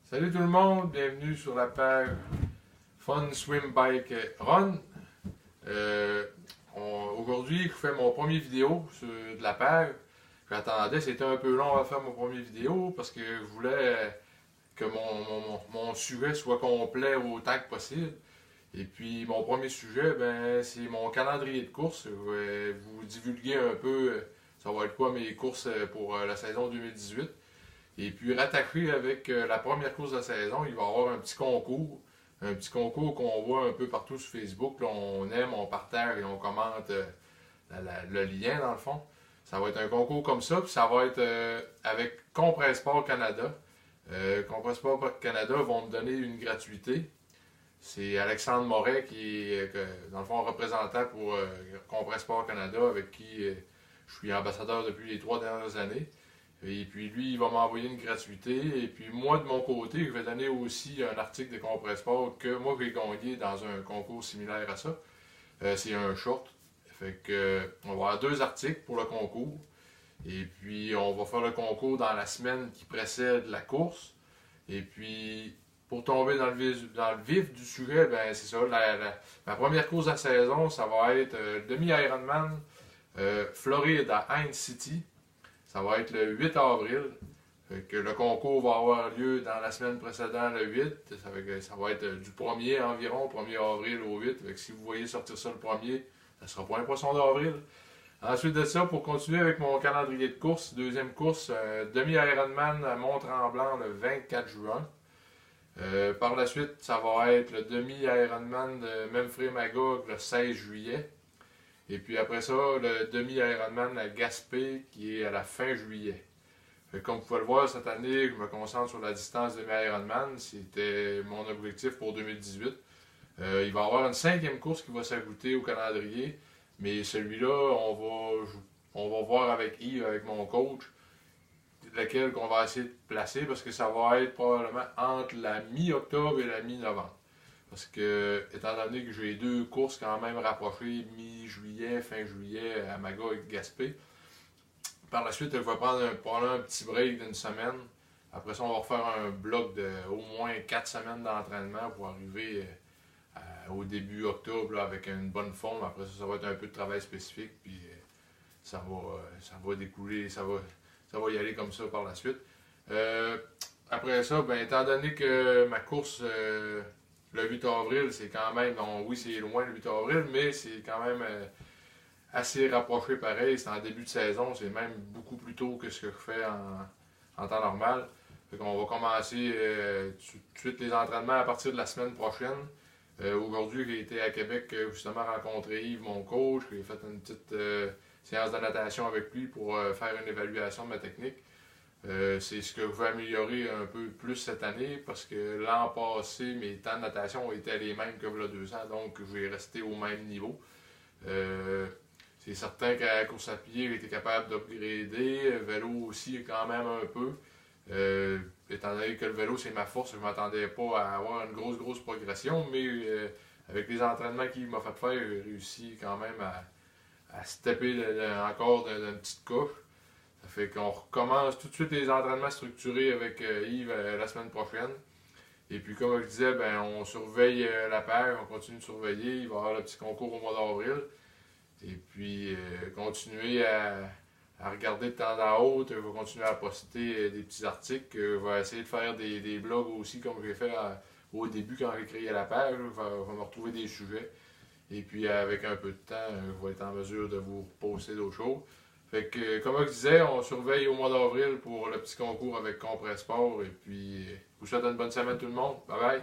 Salut tout le monde, bienvenue sur la page Fun Swim Bike Run. Euh, Aujourd'hui, je fais mon premier vidéo de la page. J'attendais, c'était un peu long à faire mon premier vidéo parce que je voulais que mon sujet soit complet autant que possible. Et puis mon premier sujet, ben, c'est mon calendrier de course. Je vais vous divulguer un peu ça va être quoi mes courses pour la saison 2018. Et puis rattaché avec la première course de la saison, il va y avoir un petit concours. Un petit concours qu'on voit un peu partout sur Facebook. Là, on aime, on partage et on commente le lien dans le fond. Ça va être un concours comme ça, puis ça va être avec Compressport Canada. Compressport Canada vont me donner une gratuité. C'est Alexandre Moret qui est, dans le fond, représentant pour Compressport Canada, avec qui je suis ambassadeur depuis les 3 dernières années. Et puis lui, il va m'envoyer une gratuité. Et puis moi, de mon côté, je vais donner aussi un article de Compressport que moi j'ai gagné dans un concours similaire à ça. C'est un short. Fait que on va avoir 2 articles pour le concours. Et puis on va faire le concours dans la semaine qui précède la course. Et puis pour tomber dans le vif du sujet, ben c'est ça. Ma première course de la saison, ça va être le demi-Ironman Floride à Haines City. Ça va être le 8 avril. Que le concours va avoir lieu dans la semaine précédente, le 8. Ça va être du 1er environ, 1er avril au 8. Fait que si vous voyez sortir ça le 1er, ça sera pas un poisson d'avril. Ensuite de ça, pour continuer avec mon calendrier de course, deuxième course, demi-Ironman à Mont-Tremblant le 24 juin. Par la suite, ça va être le demi-Ironman de Memphremagog le 16 juillet. Et puis après ça, le demi-Ironman à Gaspé qui est à la fin juillet. Comme vous pouvez le voir, cette année, je me concentre sur la distance demi-Ironman. C'était mon objectif pour 2018. Il va y avoir une 5e course qui va s'ajouter au calendrier. Mais celui-là, on va voir avec Yves, avec mon coach, lequel qu'on va essayer de placer parce que ça va être probablement entre la mi-octobre et la mi-novembre. Parce que, étant donné que j'ai 2 courses quand même rapprochées, mi-juillet, fin juillet, à Maga et Gaspé, par la suite, je vais prendre un petit break d'une semaine. Après ça, on va refaire un bloc de au moins 4 semaines d'entraînement pour arriver au début octobre là, avec une bonne forme. Après ça, ça va être un peu de travail spécifique, puis ça va découler, ça va y aller comme ça par la suite. Après ça, ben, étant donné que ma course le 8 avril, c'est quand même, bon, oui, c'est loin le 8 avril, mais c'est quand même assez rapproché pareil. C'est en début de saison, c'est même beaucoup plus tôt que ce que je fais en temps normal. Fait qu'on va commencer tout de suite les entraînements à partir de la semaine prochaine. Aujourd'hui, j'ai été à Québec justement rencontrer Yves, mon coach. J'ai fait une petite séance de natation avec lui pour faire une évaluation de ma technique. C'est ce que je veux améliorer un peu plus cette année parce que l'an passé, mes temps de natation étaient les mêmes que le 200, donc je vais rester au même niveau. C'est certain qu'à la course à pied, j'ai été capable d'upgrader. Vélo aussi, quand même un peu. Étant donné que le vélo, c'est ma force, je ne m'attendais pas à avoir une grosse progression, mais avec les entraînements qu'il m'a fait faire, j'ai réussi quand même à stepper encore d'une petite couche. Ça fait qu'on recommence tout de suite les entraînements structurés avec Yves la semaine prochaine. Et puis, comme je disais, ben, on surveille la page, on continue de surveiller. Il va y avoir le petit concours au mois d'avril. Et puis, continuer à regarder de temps à autre. Je vais continuer à poster des petits articles. Je vais essayer de faire des blogs aussi, comme j'ai fait au début quand j'ai créé la page. Je vais me retrouver des sujets. Et puis, avec un peu de temps, je vais être en mesure de vous poster d'autres choses. Fait que, comme je disais, on surveille au mois d'avril pour le petit concours avec Compressport. Et puis, je vous souhaite une bonne semaine tout le monde. Bye bye!